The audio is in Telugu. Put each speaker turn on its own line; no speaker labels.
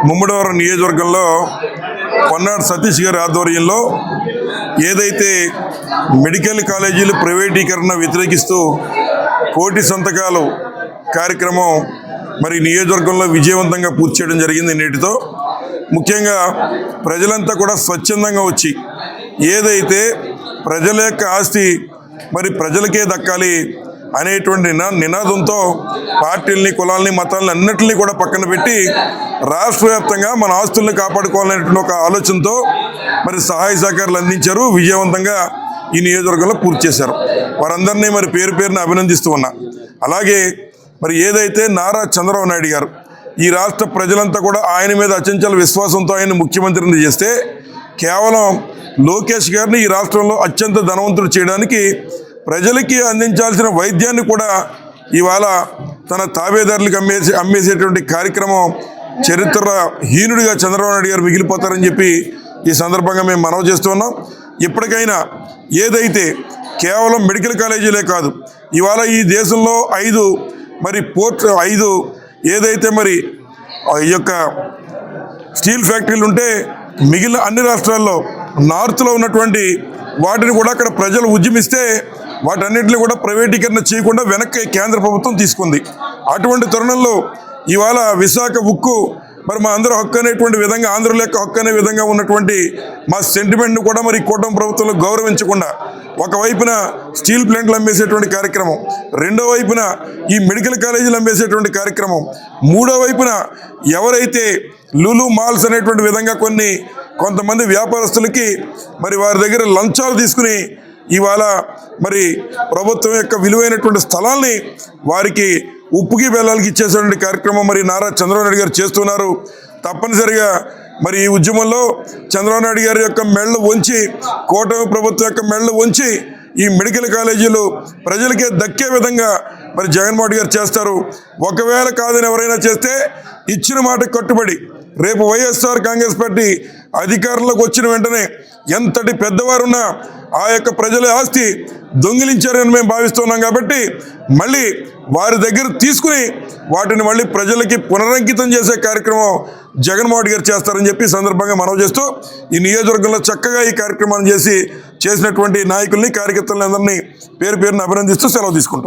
ముమ్మడివరం నియోజకవర్గంలో పొన్నాడు సతీష్ గారి ఆధ్వర్యంలో ఏదైతే మెడికల్ కాలేజీలు ప్రైవేటీకరణ వ్యతిరేకిస్తూ కోటి సంతకాలు కార్యక్రమం మరి నియోజకవర్గంలో విజయవంతంగా పూర్తి చేయడం జరిగింది. నేటితో ముఖ్యంగా ప్రజలంతా కూడా స్వచ్ఛందంగా వచ్చి ఏదైతే ప్రజల యొక్క ఆస్తి మరి ప్రజలకే దక్కాలి అనేటువంటి నినాదంతో పార్టీలని, కులాలని, మతాలని అన్నింటినీ కూడా పక్కన పెట్టి రాష్ట్ర వ్యాప్తంగా మన ఆస్తుల్ని కాపాడుకోవాలనేటువంటి ఒక ఆలోచనతో మరి సహాయ సహకారాలు అందించారు. విజయవంతంగా ఈ నియోజకవర్గంలో పూర్తి చేశారు. వారందరినీ మరి పేరు పేరున అభినందిస్తూ ఉన్నా. అలాగే మరి ఏదైతే నారా చంద్రబాబు నాయుడు గారు ఈ రాష్ట్ర ప్రజలంతా కూడా ఆయన మీద అచంచల విశ్వాసంతో ఆయన ముఖ్యమంత్రిని చేస్తే కేవలం లోకేష్ గారిని ఈ రాష్ట్రంలో అత్యంత ధనవంతుడు చేయడానికి ప్రజలకి అందించాల్సిన వైద్యాన్ని కూడా ఇవాళ తన తాబేదారులకు అమ్మేసేటువంటి కార్యక్రమం చరిత్రహీనుడిగా చంద్రబాబు నాయుడు గారు మిగిలిపోతారని చెప్పి ఈ సందర్భంగా మేము మనవి చేస్తూ ఉన్నాం. ఇప్పటికైనా ఏదైతే కేవలం మెడికల్ కాలేజీలే కాదు, ఇవాళ ఈ దేశంలో 5 ఏదైతే మరి ఈ యొక్క స్టీల్ ఫ్యాక్టరీలు ఉంటే మిగిలిన అన్ని రాష్ట్రాల్లో నార్త్లో ఉన్నటువంటి వాటిని కూడా అక్కడ ప్రజలు ఉద్యమిస్తే వాటన్నిటిని కూడా ప్రైవేటీకరణ చేయకుండా వెనక్కి కేంద్ర ప్రభుత్వం తీసుకుంది. అటువంటి తరుణంలో ఇవాళ విశాఖ ఉక్కు మరి మా అందరూ హక్కు అనేటువంటి విధంగా, ఆంధ్రుల యొక్క హక్కు అనే విధంగా ఉన్నటువంటి మా సెంటిమెంట్ను కూడా మరి కూటమి ప్రభుత్వంలో గౌరవించకుండా ఒకవైపున స్టీల్ ప్లాంట్లు అమ్మేసేటువంటి కార్యక్రమం, రెండో వైపున ఈ మెడికల్ కాలేజీలు అమ్మేసేటువంటి కార్యక్రమం, మూడో వైపున ఎవరైతే లులు మాల్స్ అనేటువంటి విధంగా కొంతమంది వ్యాపారస్తులకి మరి వారి దగ్గర లంచాలు తీసుకుని ఇవాళ మరి ప్రభుత్వం యొక్క విలువైనటువంటి స్థలాల్ని వారికి ఉప్పుకి బెల్లాలకి ఇచ్చేసేటువంటి కార్యక్రమం మరి నారా చంద్రబాబు నాయుడు గారు చేస్తున్నారు. తప్పనిసరిగా మరి ఈ ఉద్యమంలో చంద్రబాబు నాయుడు గారి యొక్క మెళ్ళు వంచి, కూటమి ప్రభుత్వం యొక్క మెళ్ళు వంచి ఈ మెడికల్ కాలేజీలు ప్రజలకే దక్కే విధంగా మరి జగన్మోహన్ రెడ్డి గారు చేస్తారు. ఒకవేళ కాదని ఎవరైనా చేస్తే ఇచ్చిన మాట కట్టుబడి రేపు వైఎస్ఆర్ కాంగ్రెస్ పార్టీ అధికారంలోకి వచ్చిన వెంటనే ఎంతటి పెద్దవారున్నా ఆ యొక్క ప్రజల ఆస్తి దొంగిలించారని మేము భావిస్తున్నాం. కాబట్టి మళ్ళీ వారి దగ్గర తీసుకుని వాటిని మళ్ళీ ప్రజలకి పునరంకితం చేసే కార్యక్రమం జగన్మోహన్ రెడ్డి గారు చేస్తారని చెప్పి సందర్భంగా మనవి చేస్తూ ఈ నియోజకవర్గంలో చక్కగా ఈ కార్యక్రమాన్ని చేసినటువంటి నాయకుల్ని, కార్యకర్తలని అందరినీ పేరు పేరున అభినందిస్తూ సెలవు తీసుకుంటాం.